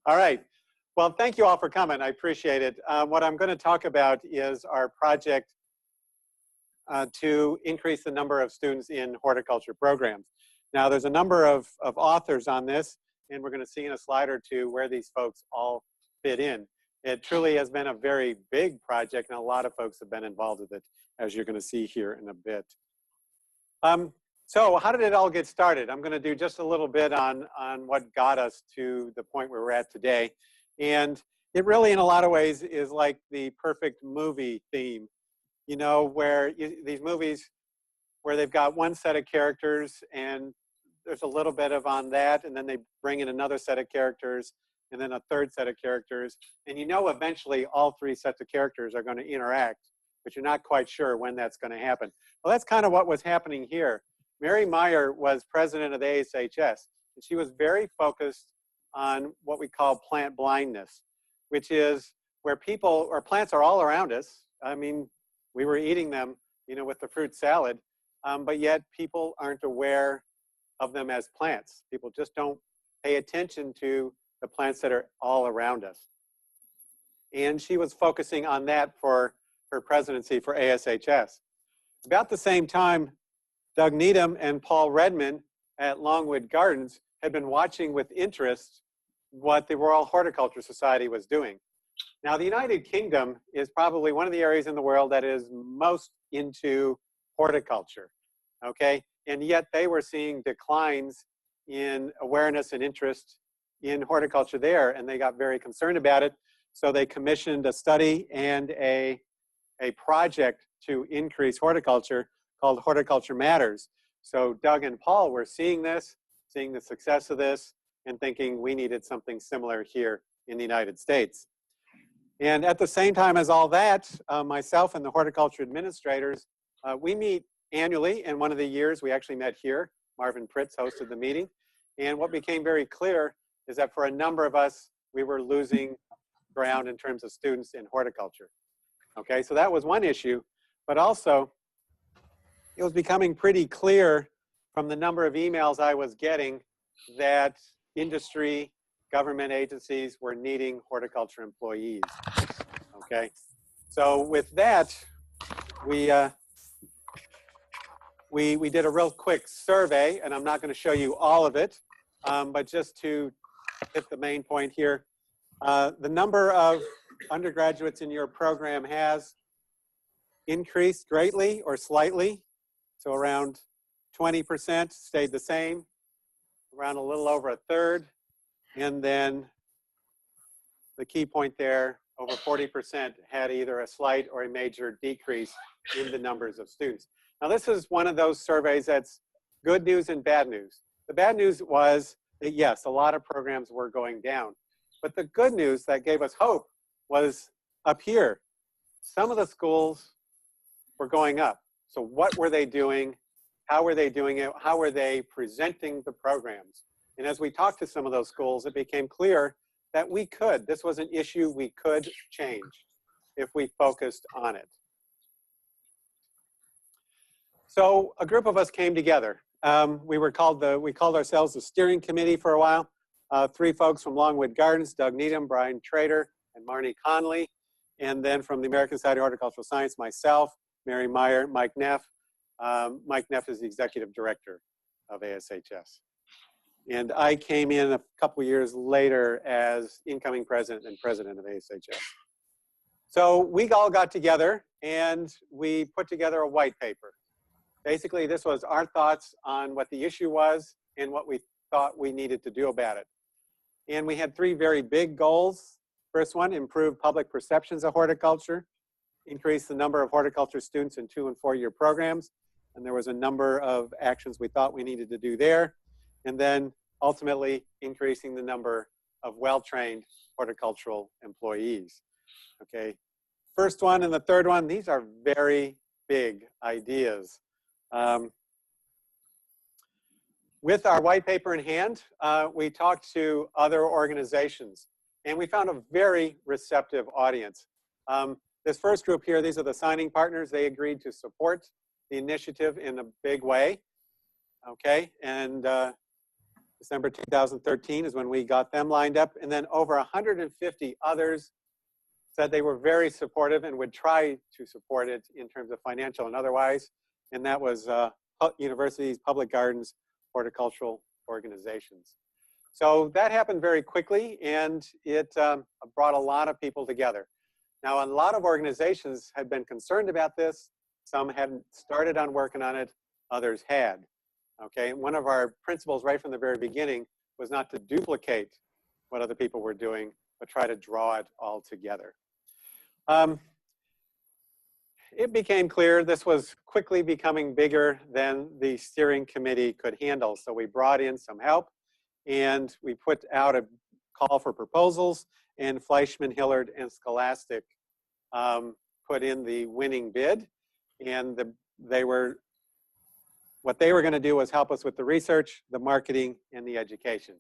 All right. Well, thank you all for coming. I appreciate it. What I'm going to talk about is our project to increase the number of students in horticulture programs. Now, there's a number of authors on this, and we're going to see in a slide or two where these folks all fit in. It truly has been a very big project, and a lot of folks have been involved with it, as you're going to see here in a bit. So how did it all get started? I'm going to do just a little bit on what got us to the point where we're at today. And it really, in a lot of ways, is like the perfect movie theme. You know, where these movies where they've got one set of characters and there's a little bit of on that, and then they bring in another set of characters and then a third set of characters. And you know eventually all three sets of characters are going to interact, but you're not quite sure when that's going to happen. Well, that's kind of what was happening here. Mary Meyer was president of the ASHS, and she was very focused on what we call plant blindness, which is where people or plants are all around us. I mean, we were eating them, you know, with the fruit salad, but yet people aren't aware of them as plants. People just don't pay attention to the plants that are all around us. And she was focusing on that for her presidency for ASHS. About the same time, Doug Needham and Paul Redman at Longwood Gardens had been watching with interest what the Royal Horticulture Society was doing. Now, the United Kingdom is probably one of the areas in the world that is most into horticulture, okay? And yet they were seeing declines in awareness and interest in horticulture there, and they got very concerned about it. So they commissioned a study and a project to increase horticulture called Horticulture Matters. So Doug and Paul were seeing this, seeing the success of this, and thinking we needed something similar here in the United States. And at the same time as all that, myself and the horticulture administrators, we meet annually. And one of the years we actually met here. Marvin Pritz hosted the meeting. And what became very clear is that for a number of us, we were losing ground in terms of students in horticulture. Okay, so that was one issue. But also, it was becoming pretty clear from the number of emails I was getting that industry, government agencies were needing horticulture employees. Okay, so with that, we did a real quick survey, and I'm not going to show you all of it, but just to hit the main point here, the number of undergraduates in your program has increased greatly or slightly. So around 20% stayed the same, around a little over a third, and then the key point there, over 40% had either a slight or a major decrease in the numbers of students. Now, this is one of those surveys that's good news and bad news. The bad news was that, yes, a lot of programs were going down. But the good news that gave us hope was up here. Some of the schools were going up. So what were they doing? How were they doing it? How were they presenting the programs? And as we talked to some of those schools, it became clear that we could. This was an issue we could change if we focused on it. So a group of us came together. We called ourselves the steering committee for a while. 3 folks from Longwood Gardens, Doug Needham, Brian Trader, and Marnie Conley. And then from the American Society of Horticultural Science, myself, Mary Meyer, Mike Neff. Mike Neff is the executive director of ASHS. And I came in a couple years later as incoming president and president of ASHS. So we all got together and we put together a white paper. Basically, this was our thoughts on what the issue was and what we thought we needed to do about it. And we had 3 very big goals. First one, improve public perceptions of horticulture, increase the number of horticulture students in 2- and 4-year programs. And there was a number of actions we thought we needed to do there. And then ultimately increasing the number of well-trained horticultural employees. Okay, first one and the third one, these are very big ideas. With our white paper in hand, we talked to other organizations, and we found a very receptive audience. This first group here, these are the signing partners. They agreed to support the initiative in a big way, okay? And December 2013 is when we got them lined up. And then over 150 others said they were very supportive and would try to support it in terms of financial and otherwise. And that was universities, public gardens, horticultural organizations. So that happened very quickly, and it brought a lot of people together. Now, a lot of organizations had been concerned about this. Some hadn't started on working on it, others had. Okay, one of our principles right from the very beginning was not to duplicate what other people were doing, but try to draw it all together. It became clear this was quickly becoming bigger than the steering committee could handle. So we brought in some help, and we put out a call for proposals, and Fleischman, Hillard, and Scholastic put in the winning bid. And what they were going to do was help us with the research, the marketing, and the education.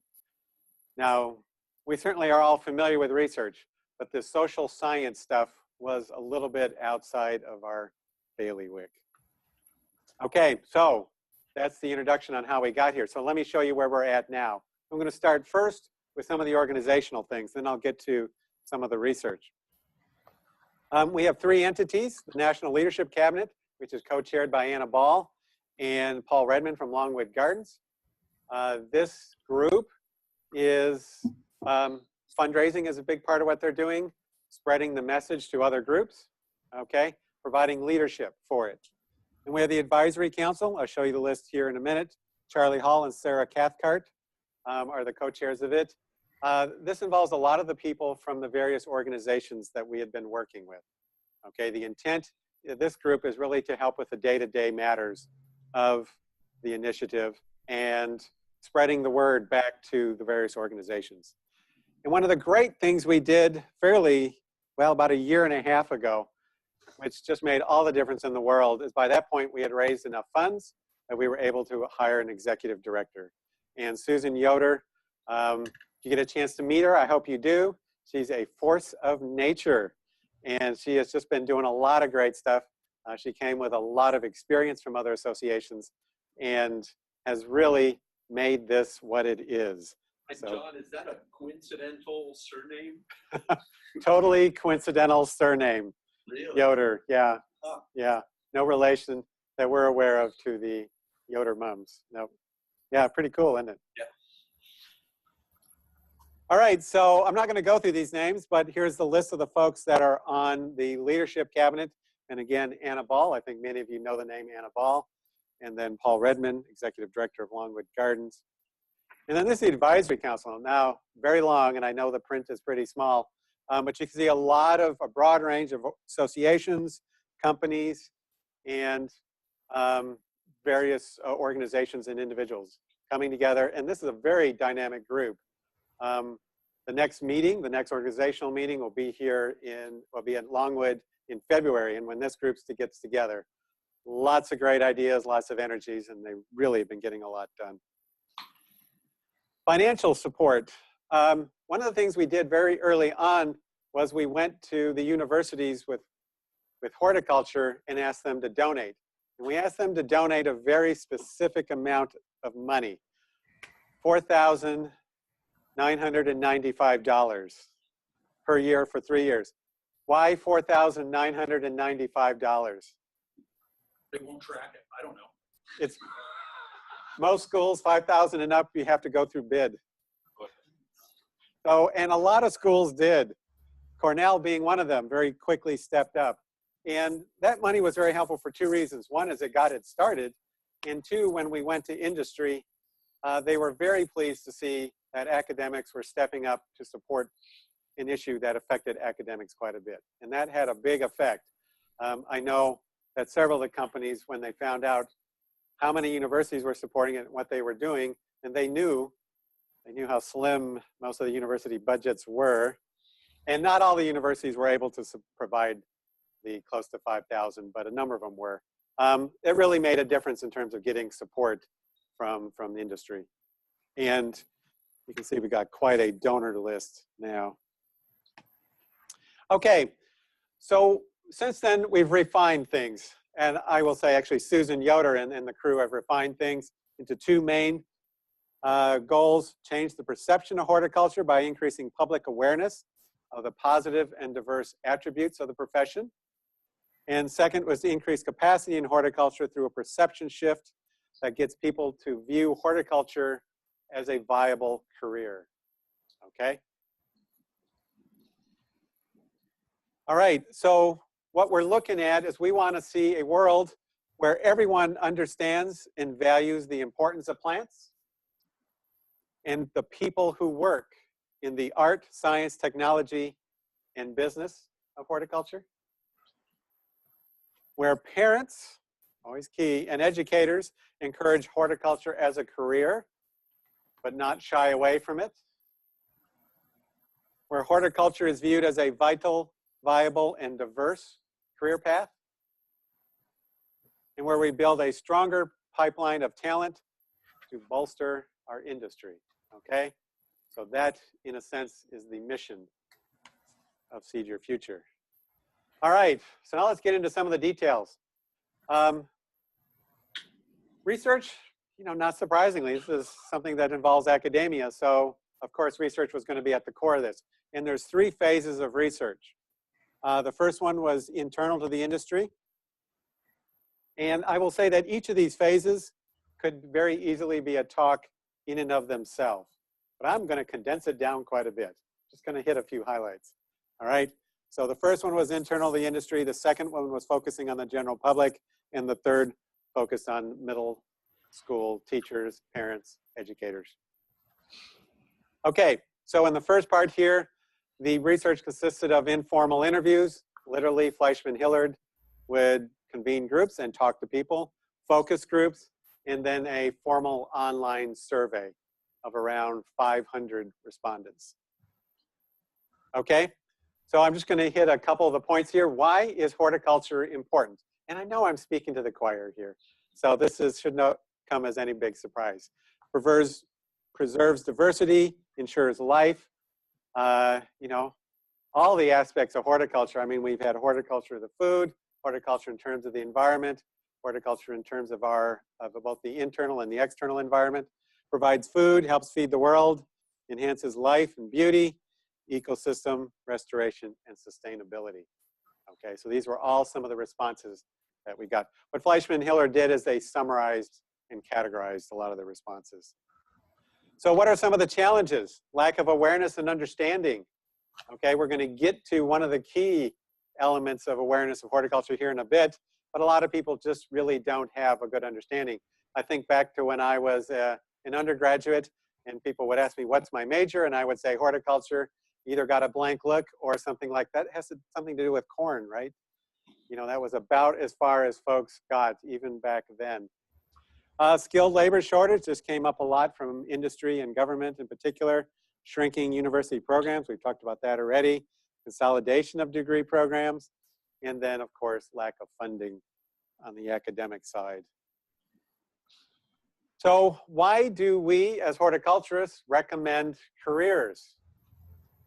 Now, we certainly are all familiar with research, but the social science stuff was a little bit outside of our bailiwick. Okay, so that's the introduction on how we got here. So let me show you where we're at now. I'm going to start first with some of the organizational things, then I'll get to some of the research. We have three entities: the National Leadership Cabinet, which is co-chaired by Anna Ball and Paul Redmond from Longwood Gardens. This group is fundraising is a big part of what they're doing, spreading the message to other groups, okay, providing leadership for it. And we have the Advisory Council. I'll show you the list here in a minute. Charlie Hall and Sarah Cathcart are the co-chairs of it. This involves a lot of the people from the various organizations that we had been working with. Okay, the intent of this group is really to help with the day-to-day matters of the initiative and spreading the word back to the various organizations. And one of the great things we did about a year and a half ago, which just made all the difference in the world, is by that point we had raised enough funds that we were able to hire an executive director. And Susan Yoder, if you get a chance to meet her, I hope you do. She's a force of nature, and she has just been doing a lot of great stuff. She came with a lot of experience from other associations and has really made this what it is. And so, John, is that a coincidental surname? Totally coincidental surname. Really? Yoder, yeah. Huh. Yeah. No relation that we're aware of to the Yoder mums. No. Yeah, pretty cool, isn't it? Yeah. All right, so I'm not going to go through these names, but here's the list of the folks that are on the leadership cabinet. And again, Anna Ball, I think many of you know the name Anna Ball. And then Paul Redmond, Executive Director of Longwood Gardens. And then this is the Advisory Council. Now, very long, and I know the print is pretty small, but you can see a broad range of associations, companies, and various organizations and individuals coming together. And this is a very dynamic group. The next organizational meeting will be at Longwood in February, and when this group gets together. Lots of great ideas, lots of energies, and they really have been getting a lot done. Financial support. One of the things we did very early on was we went to the universities with horticulture and asked them to donate. And we asked them to donate a very specific amount of money, $4,995 per year for 3 years. Why $4,995? They won't track it. I don't know. It's most schools, 5,000 and up, you have to go through bid. So, and a lot of schools did. Cornell being one of them, very quickly stepped up. And that money was very helpful for two reasons. One is it got it started. And two, when we went to industry, they were very pleased to see that academics were stepping up to support an issue that affected academics quite a bit. And that had a big effect. I know that several of the companies, when they found out how many universities were supporting it and what they were doing, and they knew how slim most of the university budgets were. And not all the universities were able to provide the close to 5,000, but a number of them were. It really made a difference in terms of getting support from the industry. And you can see we got quite a donor list now. Okay, so since then we've refined things. And I will say actually Susan Yoder and the crew have refined things into two main Goals: change the perception of horticulture by increasing public awareness of the positive and diverse attributes of the profession. And second was to increase capacity in horticulture through a perception shift that gets people to view horticulture as a viable career. Okay? All right, so what we're looking at is we want to see a world where everyone understands and values the importance of plants and the people who work in the art, science, technology, and business of horticulture. Where parents, always key, and educators encourage horticulture as a career, but not shy away from it. Where horticulture is viewed as a vital, viable, and diverse career path. And where we build a stronger pipeline of talent to bolster our industry, okay? So that, in a sense, is the mission of Seed Your Future. All right, so now let's get into some of the details. Research, not surprisingly, this is something that involves academia, so of course research was going to be at the core of this. And there's 3 phases of research. The first one was internal to the industry. And I will say that each of these phases could very easily be a talk in and of themselves. But I'm going to condense it down quite a bit. Just going to hit a few highlights. All right. So the first one was internal to the industry. The second one was focusing on the general public. And the third focused on middle school teachers, parents, educators. Okay. So in the first part here, the research consisted of informal interviews. Literally, Fleischman-Hillard would convene groups and talk to people, focus groups, and then a formal online survey of around 500 respondents. Okay, so I'm just going to hit a couple of the points here. Why is horticulture important? And I know I'm speaking to the choir here, so this should not come as any big surprise. Preserves diversity, ensures life, all the aspects of horticulture. I mean, we've had horticulture of the food, horticulture in terms of the environment, horticulture in terms of both the internal and the external environment, provides food, helps feed the world, enhances life and beauty, ecosystem, restoration, and sustainability. Okay, so these were all some of the responses that we got. What Fleischman-Hillard did is they summarized and categorized a lot of the responses. So what are some of the challenges? Lack of awareness and understanding. Okay, we're going to get to one of the key elements of awareness of horticulture here in a bit, but a lot of people just really don't have a good understanding. I think back to when I was an undergraduate and people would ask me, what's my major? And I would say horticulture. Either got a blank look or something like that. It has something to do with corn, right? That was about as far as folks got even back then. Skilled labor shortage just came up a lot from industry and government in particular. Shrinking university programs, we've talked about that already. Consolidation of degree programs. And then, of course, lack of funding on the academic side. So why do we, as horticulturists, recommend careers?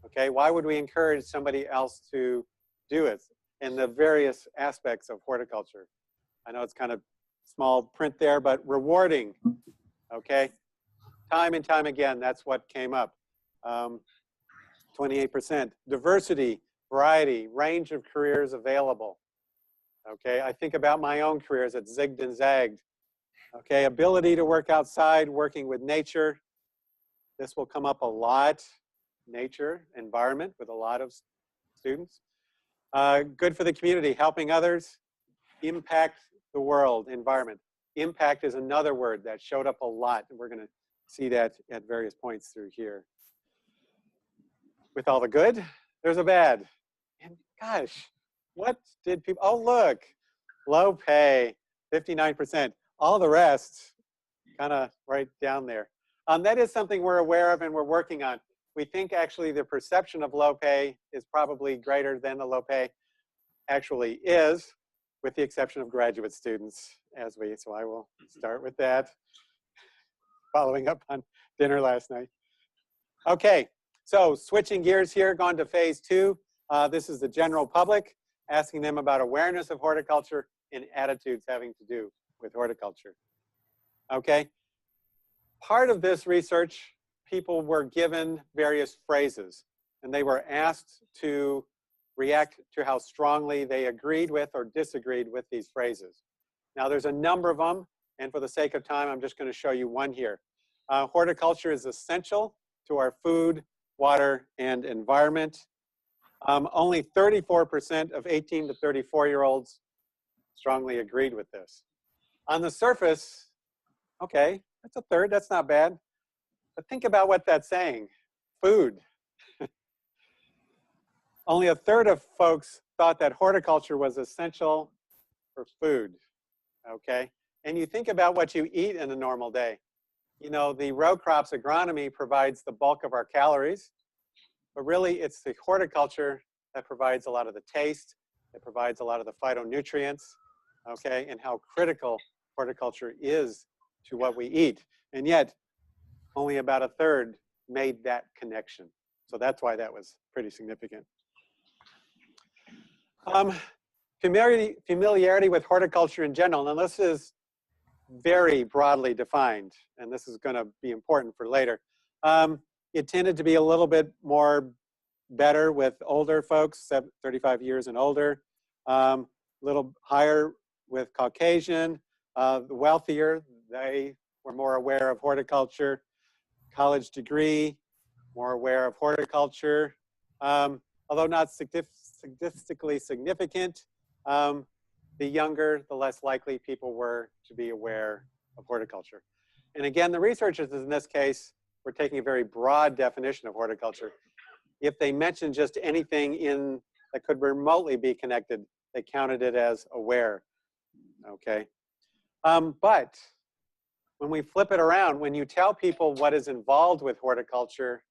Okay, why would we encourage somebody else to do it in the various aspects of horticulture? I know it's kind of small print there, but rewarding, okay? Time and time again, that's what came up. 28%. Diversity, variety, range of careers available. Okay, I think about my own careers that zigged and zagged. Okay, ability to work outside, working with nature. This will come up a lot. Nature, environment with a lot of students. Good for the community, helping others. Impact the world, environment. Impact is another word that showed up a lot, and we're going to see that at various points through here. With all the good, there's a bad. And gosh, what did people, oh look, low pay, 59%. All the rest, kind of right down there. That is something we're aware of and we're working on. We think actually the perception of low pay is probably greater than the low pay actually is, with the exception of graduate students, so I will start with that, following up on dinner last night. Okay, so switching gears here, gone to phase 2. This is the general public, asking them about awareness of horticulture and attitudes having to do with horticulture. Okay, part of this research, people were given various phrases, and they were asked to react to how strongly they agreed with or disagreed with these phrases. Now, there's a number of them, and for the sake of time, I'm just going to show you one here. Horticulture is essential to our food, water, and environment. Only 34% of 18 to 34-year-olds strongly agreed with this. On the surface, okay, that's a third, that's not bad. But think about what that's saying. Food. Only a third of folks thought that horticulture was essential for food, okay? And you think about what you eat in a normal day. You know, the row crops agronomy provides the bulk of our calories, but really it's the horticulture that provides a lot of the taste, it provides a lot of the phytonutrients, okay, and how critical horticulture is to what we eat. And yet, only about a third made that connection. So that's why that was pretty significant. Familiarity with horticulture in general. Now this is very broadly defined, and this is going to be important for later. It tended to be a little bit more better with older folks, 35 years and older, a little higher with Caucasian, the wealthier, they were more aware of horticulture, college degree, more aware of horticulture, although not statistically significant. The younger, the less likely people were to be aware of horticulture. And again, the researchers in this case were taking a very broad definition of horticulture. If they mentioned just anything in that could remotely be connected, they counted it as aware, okay? But when we flip it around, when you tell people what is involved with horticulture,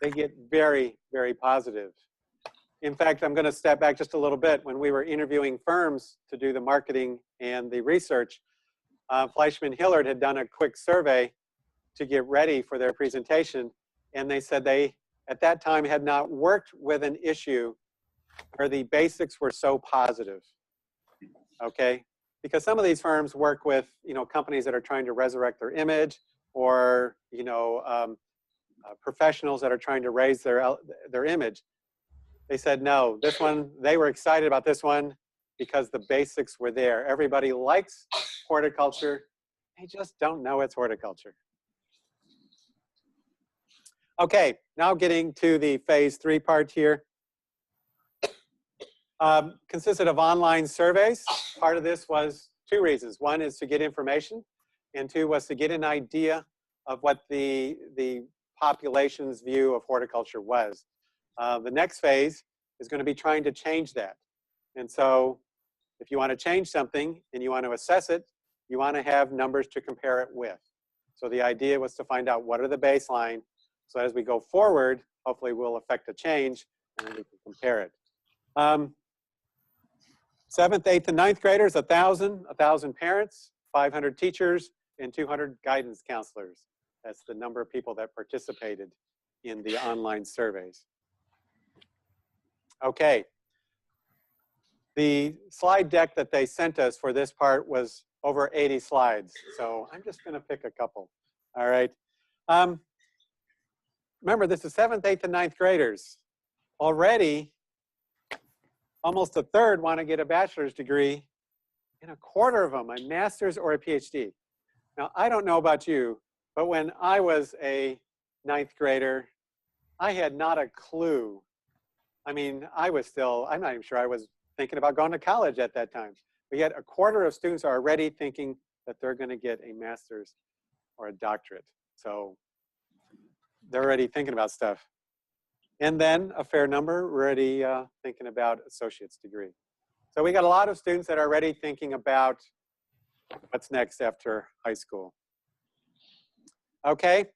they get very, very positive. In fact, I'm going to step back just a little bit. When we were interviewing firms to do the marketing and the research, Fleischman Hillard had done a quick survey to get ready for their presentation. And they said they, at that time, had not worked with an issue where the basics were so positive, okay? Because some of these firms work with, you know, companies that are trying to resurrect their image, or, you know, professionals that are trying to raise their image. They said, no, this one, they were excited about this one because the basics were there. Everybody likes horticulture. They just don't know it's horticulture. Okay, now getting to the phase 3 part here. Consisted of online surveys. Part of this was 2 reasons. One is to get information, and 2 was to get an idea of what the population's view of horticulture was. The next phase is going to be trying to change that. And so if you want to change something and you want to assess it, you want to have numbers to compare it with. So the idea was to find out what are the baseline, so as we go forward, hopefully we'll affect a change and then we can compare it. 7th, 8th, and 9th graders, 1,000 parents, 500 teachers, and 200 guidance counselors. That's the number of people that participated in the online surveys. Okay. The slide deck that they sent us for this part was over 80 slides. So I'm just going to pick a couple. All right. Remember, this is 7th, 8th, and 9th graders. Already, almost a third want to get a bachelor's degree, and a quarter of them a master's or a PhD. Now, I don't know about you, but when I was a 9th grader, I had not a clue. I mean, I was still, I'm not even sure I was thinking about going to college at that time. But yet a quarter of students are already thinking that they're going to get a master's or a doctorate. So they're already thinking about stuff. And then a fair number already thinking about associate's degree. So we got a lot of students that are already thinking about what's next after high school. Okay,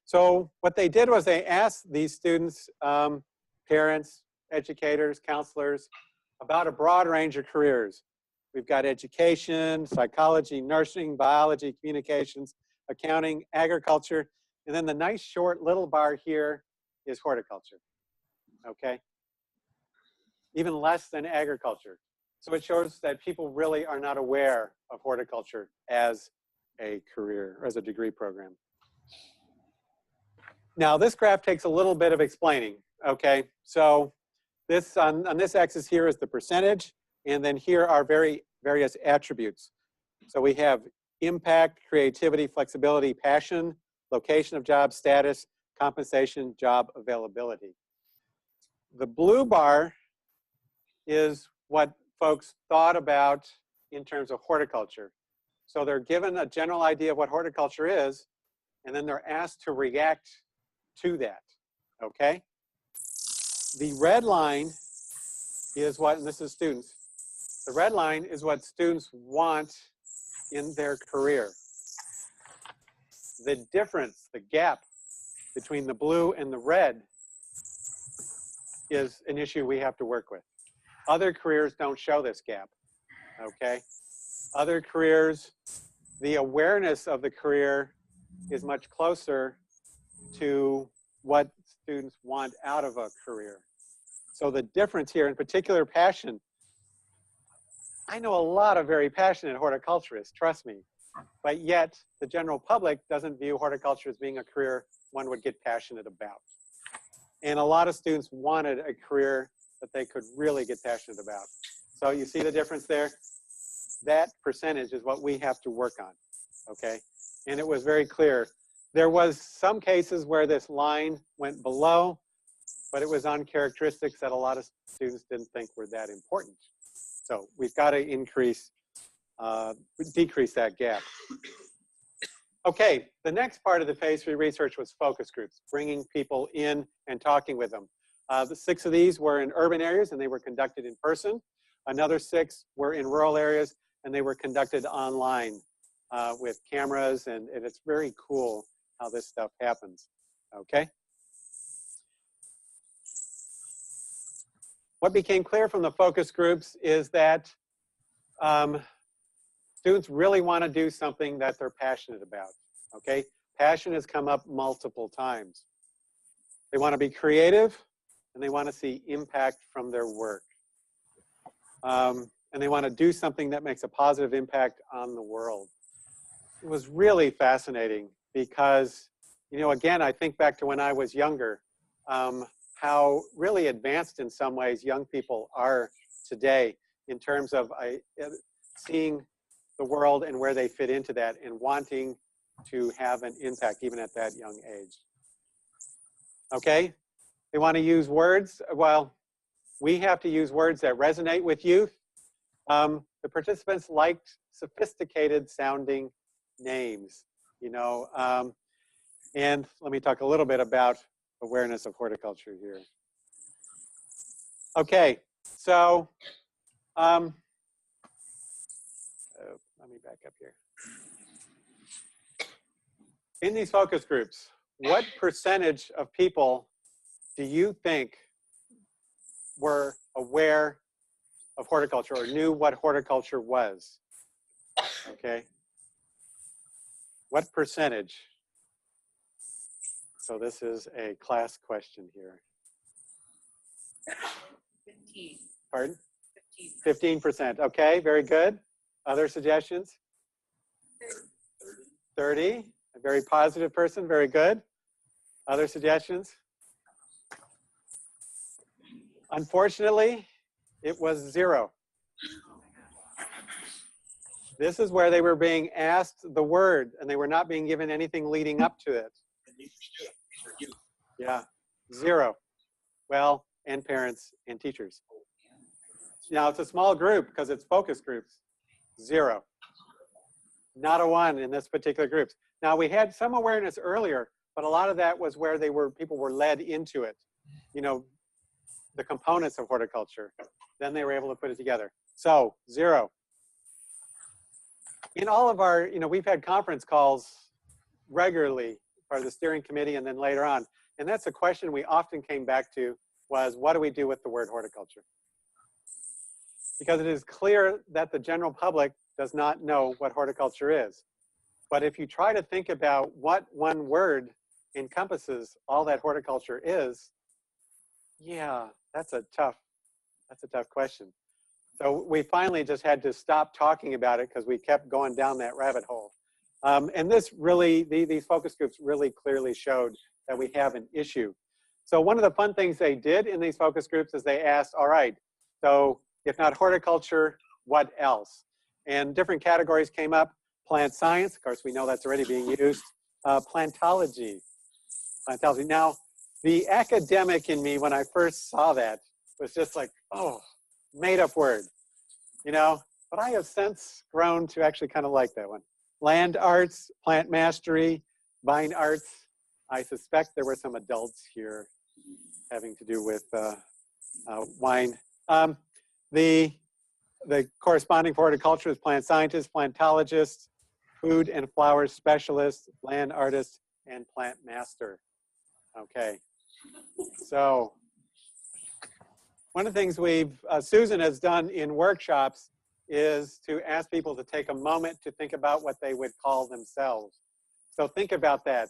so what they did was they asked these students, parents, educators, counselors, about a broad range of careers. We've got education, psychology, nursing, biology, communications, accounting, agriculture, and then the nice short little bar here is horticulture, okay? Even less than agriculture. So it shows that people really are not aware of horticulture as a career or as a degree program. Now, this graph takes a little bit of explaining, okay? So this on this axis here is the percentage, and then here are various attributes. So we have impact, creativity, flexibility, passion, location of job, status, compensation, job availability. The blue bar is what folks thought about in terms of horticulture. So they're given a general idea of what horticulture is, and then they're asked to react to that, okay? The red line is what, and this is students, the red line is what students want in their career. The difference, the gap between the blue and the red is an issue we have to work with. Other careers don't show this gap, okay? Other careers, the awareness of the career is much closer to what students want out of a career. So the difference here, in particular passion, I know a lot of very passionate horticulturists, trust me, but yet the general public doesn't view horticulture as being a career one would get passionate about. And a lot of students wanted a career that they could really get passionate about. So you see the difference there? That percentage is what we have to work on, okay? And it was very clear. There was some cases where this line went below, but it was on characteristics that a lot of students didn't think were that important. So we've got to decrease that gap. Okay, the next part of the phase 3 research was focus groups, bringing people in and talking with them. The 6 of these were in urban areas and they were conducted in person. Another 6 were in rural areas and they were conducted online with cameras, and it's very cool how this stuff happens, okay? What became clear from the focus groups is that students really want to do something that they're passionate about, okay? Passion has come up multiple times. They want to be creative, and they want to see impact from their work. And they want to do something that makes a positive impact on the world. It was really fascinating because, you know, again, I think back to when I was younger, how really advanced in some ways young people are today in terms of seeing the world and where they fit into that and wanting to have an impact even at that young age. Okay, they want to use words. Well, we have to use words that resonate with youth. The participants liked sophisticated sounding names, you know, and let me talk a little bit about awareness of horticulture here. Okay, so let me back up here. In these focus groups, what percentage of people do you think were aware of horticulture or knew what horticulture was? Okay. What percentage? So this is a class question here. 15. Pardon? 15. 15%. Okay, very good. Other suggestions? 30. A very positive person. Very good. Other suggestions? Unfortunately, it was 0. This is where they were being asked the word, and they were not being given anything leading up to it. Yeah, 0. Well, and parents and teachers. Now, it's a small group because it's focus groups. 0. Not a 1 in this particular group. Now, we had some awareness earlier, but a lot of that was where people were led into it. You know, the components of horticulture. Then they were able to put it together. So, 0. In all of our, you know, we've had conference calls regularly, part of the steering committee and then later on. And that's a question we often came back to was, what do we do with the word horticulture? Because it is clear that the general public does not know what horticulture is. But if you try to think about what one word encompasses all that horticulture is, yeah, that's a tough question. So we finally just had to stop talking about it because we kept going down that rabbit hole. And this really, these focus groups really clearly showed that we have an issue. So one of the fun things they did in these focus groups is they asked, all right, so if not horticulture, what else? And different categories came up. Plant science, of course, we know that's already being used. Plantology. Now, the academic in me, when I first saw that, was just like, oh, made up word, you know? But I have since grown to actually kind of like that one. Land arts, plant mastery, vine arts. I suspect there were some adults here having to do with wine. The corresponding for horticulture is plant scientist, plantologist, food and flower specialist, land artist, and plant master. Okay, so one of the things Susan has done in workshops is to ask people to take a moment to think about what they would call themselves. So think about that.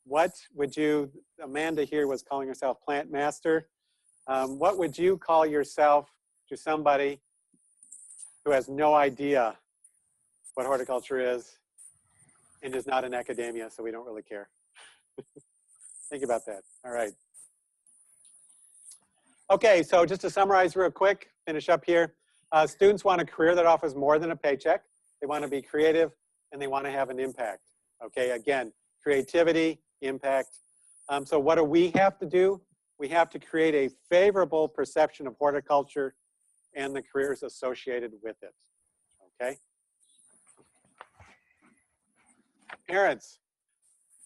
What would you, Amanda here was calling herself plant master. What would you call yourself to somebody who has no idea what horticulture is and is not in academia, so we don't really care? Think about that. All right. Okay, so just to summarize real quick, finish up here. Students want a career that offers more than a paycheck. They want to be creative, and they want to have an impact. Okay, again, creativity, impact. So what do we have to do? We have to create a favorable perception of horticulture and the careers associated with it. Okay? Parents,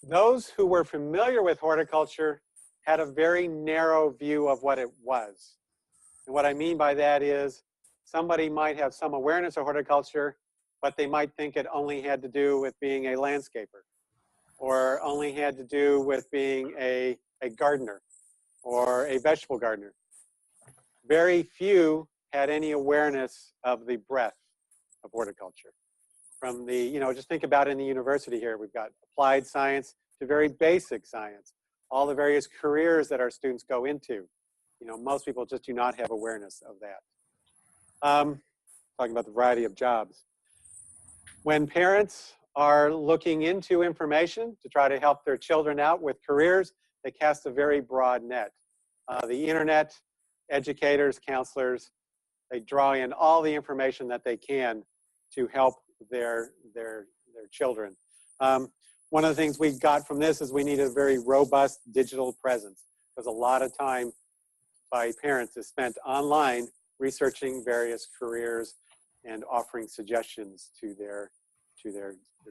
those who were familiar with horticulture had a very narrow view of what it was. And what I mean by that is somebody might have some awareness of horticulture, but they might think it only had to do with being a landscaper, or only had to do with being a gardener or a vegetable gardener. Very few had any awareness of the breadth of horticulture. From the, you know, just think about in the university here, we've got applied science to very basic science, all the various careers that our students go into. You know, most people just do not have awareness of that. Talking about the variety of jobs. When parents are looking into information to try to help their children out with careers, they cast a very broad net. The internet, educators, counselors, they draw in all the information that they can to help their children. One of the things we got from this is we need a very robust digital presence, because a lot of time by parents is spent online researching various careers and offering suggestions to their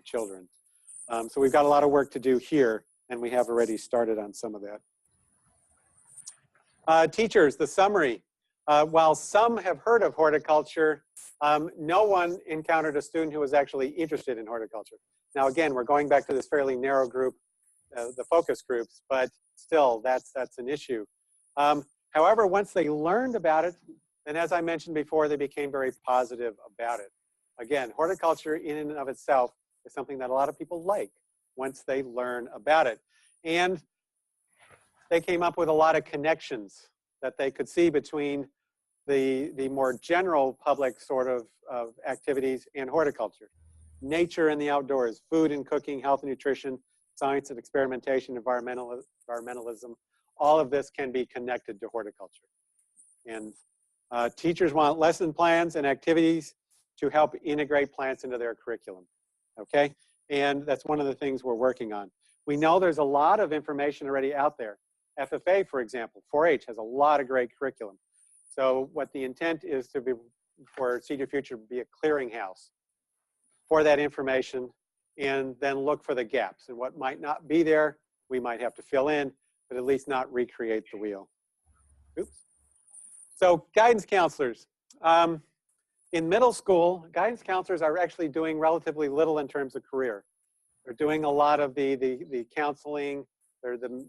children. So we've got a lot of work to do here, and we have already started on some of that. Teachers, the summary. While some have heard of horticulture, no one encountered a student who was actually interested in horticulture. Now again, we're going back to this fairly narrow group, the focus groups, but still that's an issue. However, once they learned about it, and as I mentioned before, they became very positive about it. Again, horticulture in and of itself is something that a lot of people like once they learn about it. And they came up with a lot of connections that they could see between the more general public sort of activities and horticulture. Nature and the outdoors, food and cooking, health and nutrition, science and experimentation, environmentalism, all of this can be connected to horticulture. And teachers want lesson plans and activities to help integrate plants into their curriculum, okay? And that's one of the things we're working on. We know there's a lot of information already out there. FFA, for example, 4-H has a lot of great curriculum. So what the intent is to be for Seed Your Future to be a clearinghouse for that information, and then look for the gaps. And what might not be there, we might have to fill in, but at least not recreate the wheel. Oops. So guidance counselors. In middle school, guidance counselors are actually doing relatively little in terms of career. They're doing a lot of the counseling, they're the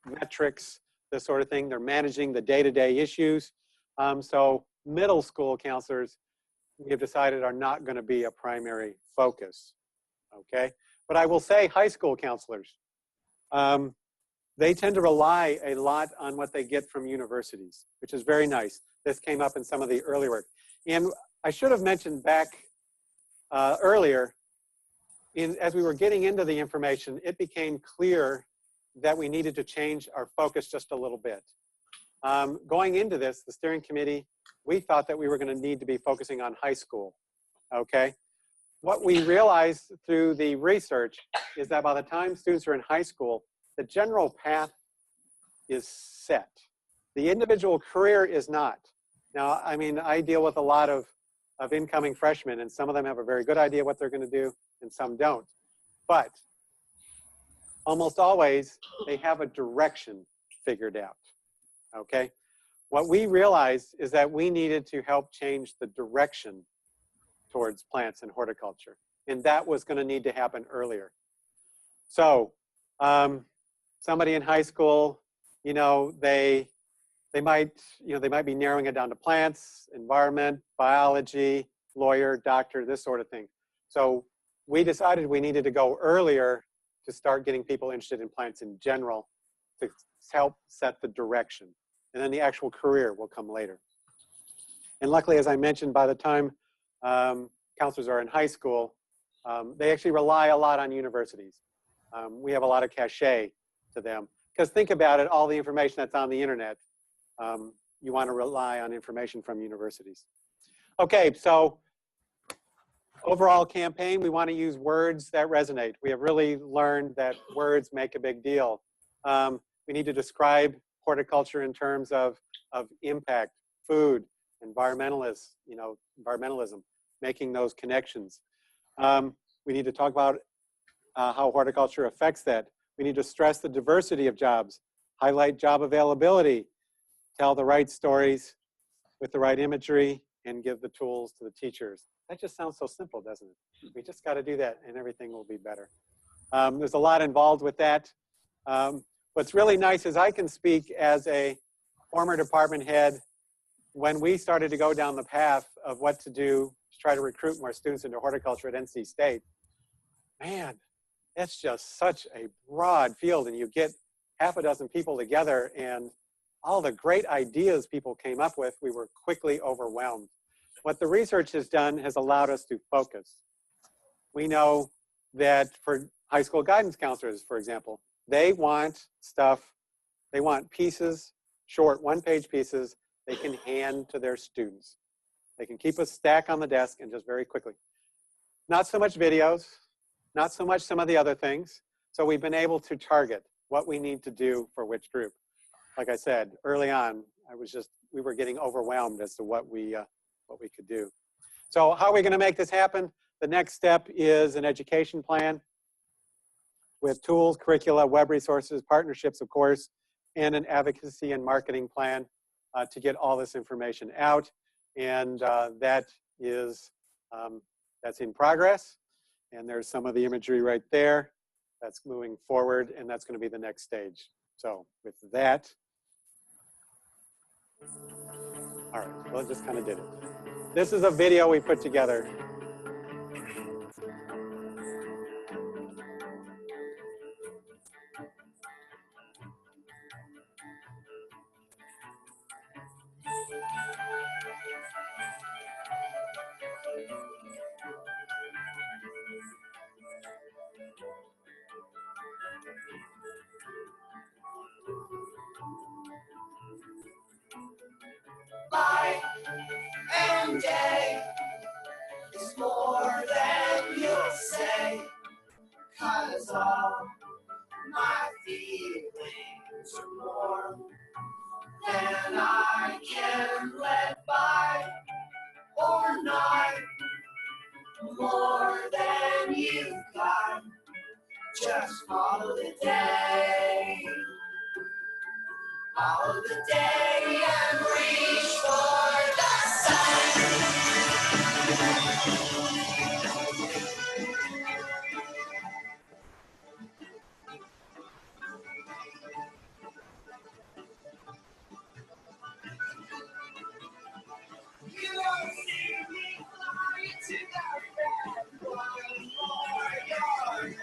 metrics, this sort of thing. They're managing the day-to-day issues. So middle school counselors, we have decided, are not going to be a primary focus, okay? But I will say high school counselors, they tend to rely a lot on what they get from universities, which is very nice. This came up in some of the early work. And I should have mentioned back earlier, as we were getting into the information, it became clear that we needed to change our focus just a little bit. Going into this, the steering committee, we thought that we were going to need to be focusing on high school, okay? What we realized through the research is that by the time students are in high school, the general path is set. The individual career is not. Now, I mean, I deal with a lot of incoming freshmen, and some of them have a very good idea what they're going to do, and some don't. But almost always, they have a direction figured out, okay? What we realized is that we needed to help change the direction towards plants and horticulture, and that was going to need to happen earlier. So somebody in high school, you know, they might be narrowing it down to plants, environment, biology, lawyer, doctor, this sort of thing. So we decided we needed to go earlier to start getting people interested in plants in general to help set the direction. And then the actual career will come later. And luckily, as I mentioned, by the time counselors are in high school, they actually rely a lot on universities. We have a lot of cachet to them. Because think about it, all the information that's on the internet, you want to rely on information from universities. Okay, so overall campaign, we want to use words that resonate. We have really learned that words make a big deal. We need to describe horticulture in terms of impact, food, environmentalism, making those connections. We need to talk about how horticulture affects that. We need to stress the diversity of jobs, highlight job availability, tell the right stories with the right imagery, and give the tools to the teachers. That just sounds so simple, doesn't it? We just got to do that and everything will be better. There's a lot involved with that. What's really nice is I can speak as a former department head when we started to go down the path of what to do to try to recruit more students into horticulture at NC State. Man, it's just such a broad field, and you get half a dozen people together, and all the great ideas people came up with, we were quickly overwhelmed. What the research has done has allowed us to focus. We know that for high school guidance counselors, for example, they want stuff, they want pieces, short one-page pieces they can hand to their students. They can keep a stack on the desk and just very quickly. Not so much videos, not so much some of the other things. So we've been able to target what we need to do for which group. Like I said, early on, we were getting overwhelmed as to what we could do. So how are we going to make this happen? The next step is an education plan with tools, curricula, web resources, partnerships, of course, and an advocacy and marketing plan to get all this information out. And that's in progress. And there's some of the imagery right there. That's moving forward, and that's going to be the next stage. So with that, all right, well, it just kind of did it. This is a video we put together. Night and day is more than you'll say, 'cause all my feelings are more than I can let by or not, more than you've got. Just follow the day, follow the day and reach for the sun. You don't see me fly to the bed, one more yard.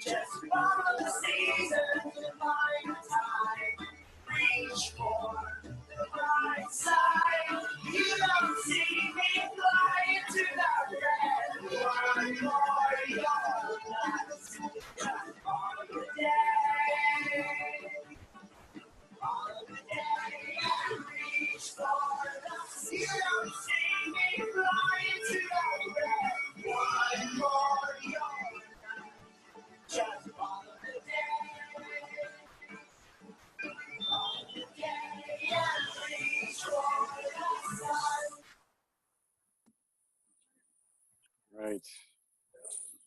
Just follow the seasons and find time. Reach for the bright side.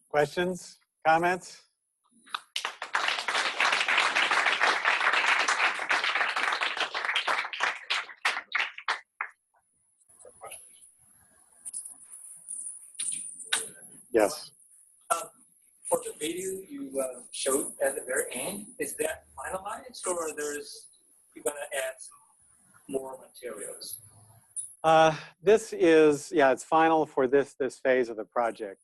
Questions, comments? Yes. For the video you showed at the very end, is that finalized or you're gonna add some more materials? This is, yeah, it's final for this phase of the project.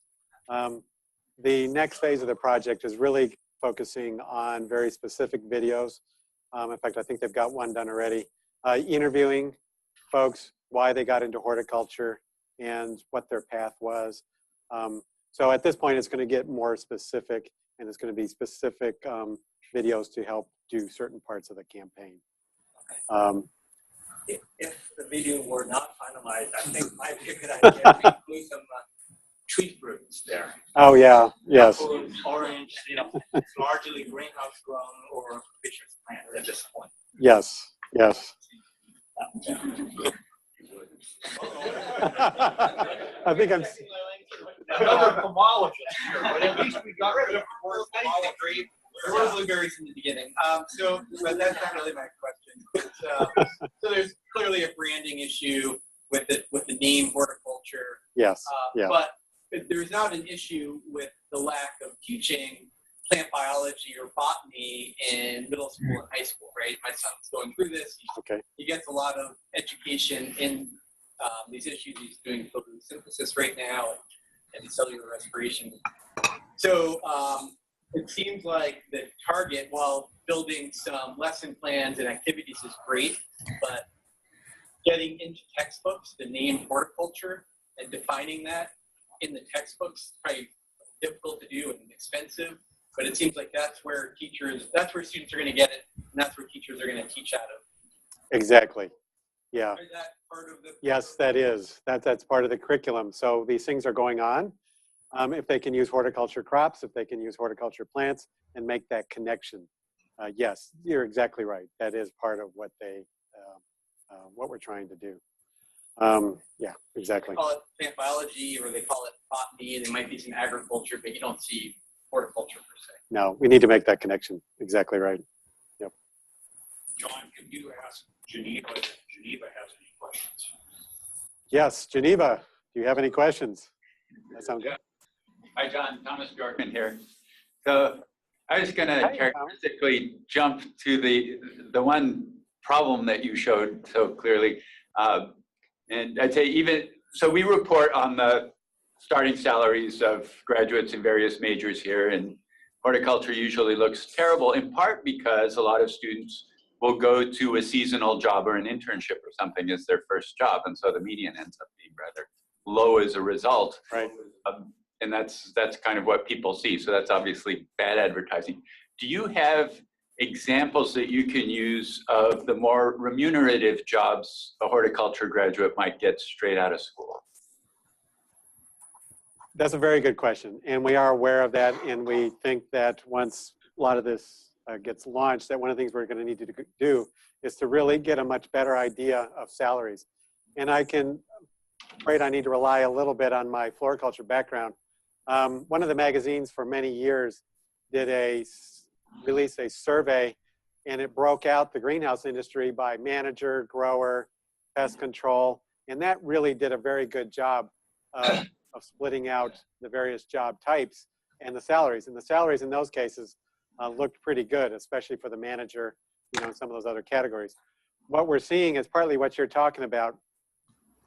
The next phase of the project is really focusing on very specific videos. In fact, I think they've got one done already. Interviewing folks, why they got into horticulture and what their path was. So at this point, it's going to get more specific, and it's going to be specific videos to help do certain parts of the campaign. If the video were not finalized, I think it might be a good idea to include some tree fruits there. Oh yeah, yes. Apples, orange, it's largely greenhouse grown or fisher's planted at this point. Yes, yes. I think I'm. Another pomologist here, but at least we got rid of the word pomology. There were blueberries in the beginning. But that's not really my question. So there's clearly a branding issue with the name horticulture. Yes. Yeah. But there's not an issue with the lack of teaching plant biology or botany in middle school and high school, right? My son's going through this. He gets a lot of education in these issues. He's doing photosynthesis right now and cellular respiration. So it seems like the target, while building some lesson plans and activities is great, but getting into textbooks, the name horticulture and defining that in the textbooks is probably difficult to do and expensive, but it seems like that's where students are going to get it, and that's where teachers are going to teach out of. Exactly. Yeah. Is that part of the? Yes, that is. That's part of the curriculum. So these things are going on. If they can use horticulture crops, if they can use horticulture plants and make that connection. Yes, you're exactly right. That is part of what what we're trying to do. Yeah, exactly. They call it plant biology or they call it botany. There might be some agriculture, but you don't see horticulture per se. No, we need to make that connection. Exactly right. Yep. John, can you ask Geneva if Geneva has any questions? Yes, Geneva, do you have any questions? That sounds good. Hi, John. Thomas Bjorkman here. So I was going to characteristically jump to the one problem that you showed so clearly. And I'd say so we report on the starting salaries of graduates in various majors here, and horticulture usually looks terrible, in part because a lot of students will go to a seasonal job or an internship or something as their first job, and so the median ends up being rather low as a result. Right. And that's kind of what people see. So that's obviously bad advertising. Do you have examples that you can use of the more remunerative jobs a horticulture graduate might get straight out of school? That's a very good question. And we are aware of that. And we think that once a lot of this gets launched, that one of the things we're going to need to do is to really get a much better idea of salaries. And I'm afraid I need to rely a little bit on my floriculture background. One of the magazines for many years did release a survey, and it broke out the greenhouse industry by manager, grower, pest control, and that really did a very good job of splitting out the various job types and the salaries. And the salaries in those cases looked pretty good, especially for the manager, and some of those other categories. What we're seeing is partly what you're talking about.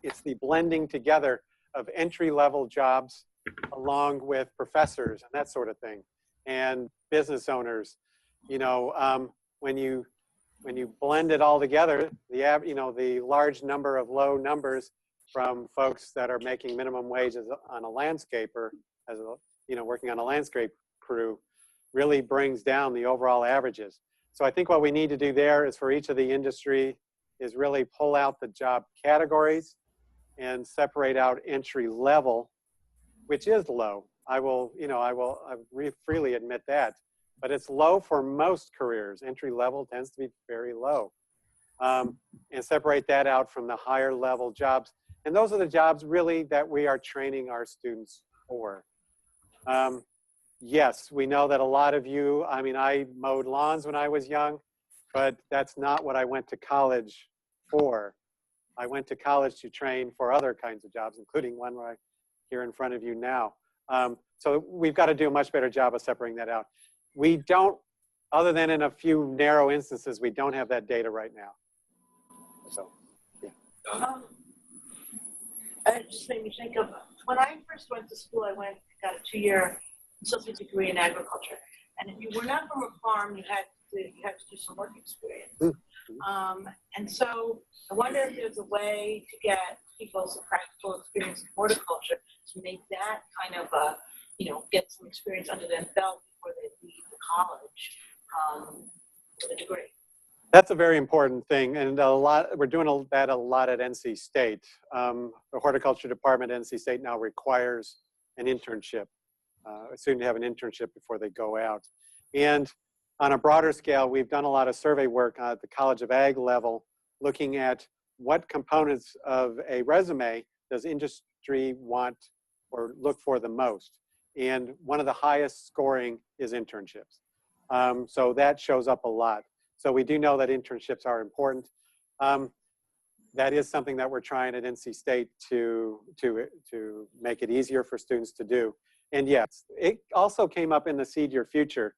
It's the blending together of entry-level jobs along with professors and that sort of thing, and business owners. When you blend it all together, the large number of low numbers from folks that are making minimum wages on a landscaper, working on a landscape crew, really brings down the overall averages. So I think what we need to do there is for each of the industry is really pull out the job categories and separate out entry level, which is low. I will freely admit that, but it's low for most careers. Entry level tends to be very low. And separate that out from the higher level jobs. And those are the jobs really that we are training our students for. Yes, we know that a lot of you, I mean, I mowed lawns when I was young, but that's not what I went to college for. I went to college to train for other kinds of jobs, including one right here in front of you now. So we've got to do a much better job of separating that out. We don't, other than in a few narrow instances, we don't have that data right now. So, yeah. It just made me think of, when I first went to school, got a 2-year associate degree in agriculture. And if you were not from a farm, you had to do some work experience. And so I wonder if there's a way to get people some practical experience in horticulture to make that kind of get some experience under their belt before they leave the college with a degree. That's a very important thing, and we're doing that a lot at NC State. The horticulture department at NC State now requires an internship, a student to have an internship before they go out. And on a broader scale, we've done a lot of survey work at the College of Ag level, looking at what components of a resume does industry want or look for the most. And one of the highest scoring is internships. So that shows up a lot. So we do know that internships are important. That is something that we're trying at NC State to make it easier for students to do. And yes, it also came up in the Seed Your Future.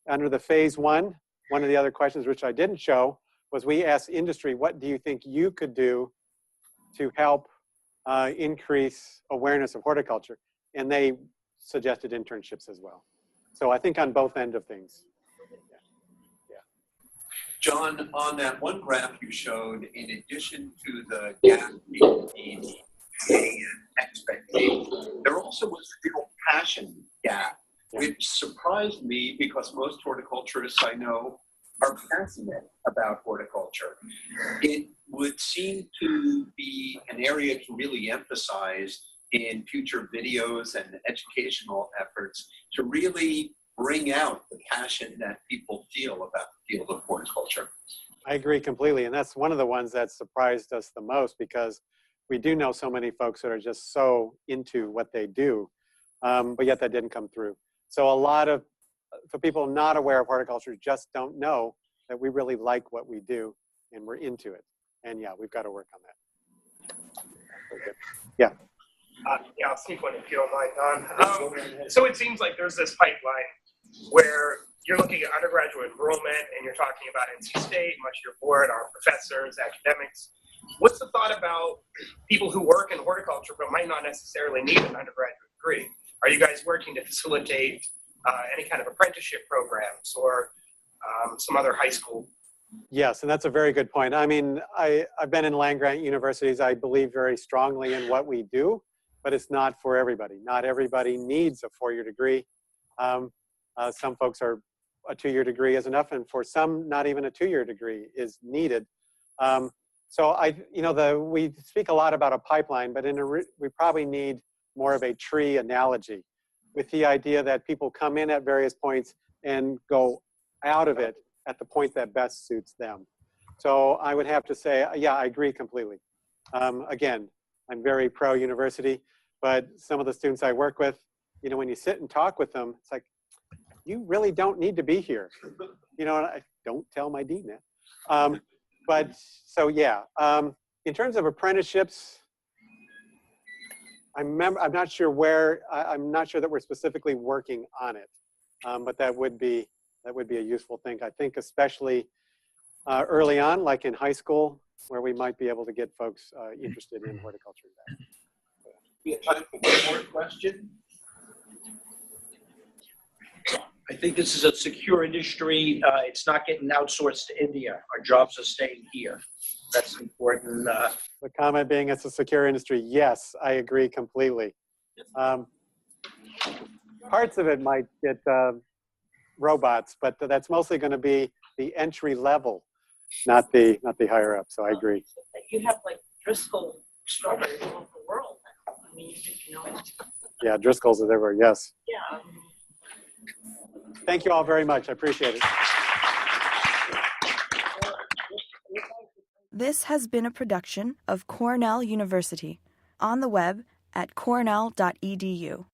Under the phase one of the other questions which I didn't show was we asked industry, what do you think you could do to help increase awareness of horticulture? And they suggested internships as well. So I think on both ends of things. John, on that one graph you showed, in addition to the gap between pay and expectation, there also was a real passion gap, which surprised me because most horticulturists I know are passionate about horticulture. It would seem to be an area to really emphasize in future videos and educational efforts to really bring out the passion that people feel about the field of horticulture. I agree completely. And that's one of the ones that surprised us the most, because we do know so many folks that are just so into what they do, but yet that didn't come through. So for people not aware of horticulture, just don't know that we really like what we do and we're into it. And yeah, we've got to work on that. Okay. Yeah. Yeah, I'll sneak one if you don't mind, Don. So it seems like there's this pipeline where you're looking at undergraduate enrollment and you're talking about NC State, much of your board are professors, academics. What's the thought about people who work in horticulture but might not necessarily need an undergraduate degree? Are you guys working to facilitate any kind of apprenticeship programs or some other high school? Yes, and that's a very good point. I mean, I've been in land-grant universities. I believe very strongly in what we do, but it's not for everybody. Not everybody needs a 4-year degree. Some folks are a 2-year degree is enough, and for some, not even a 2-year degree is needed. So we speak a lot about a pipeline, but we probably need more of a tree analogy, with the idea that people come in at various points and go out of it at the point that best suits them. So I would have to say, yeah, I agree completely. Again, I'm very pro-university, but some of the students I work with, when you sit and talk with them, it's like, you really don't need to be here. And I don't tell my dean that. But so yeah, in terms of apprenticeships, I'm not sure that we're specifically working on it, but that would be a useful thing. I think especially early on, like in high school, where we might be able to get folks interested in horticulture. We have time for one more question. I think this is a secure industry. It's not getting outsourced to India. Our jobs are staying here. That's important. The comment being it's a secure industry. Yes, I agree completely. Parts of it might get robots, but that's mostly going to be the entry level, not the higher up. So I agree. You have like Driscoll strawberries all over the world now. I mean, Yeah, Driscoll's is everywhere. Yes. Yeah. Thank you all very much. I appreciate it. This has been a production of Cornell University, on the web at cornell.edu.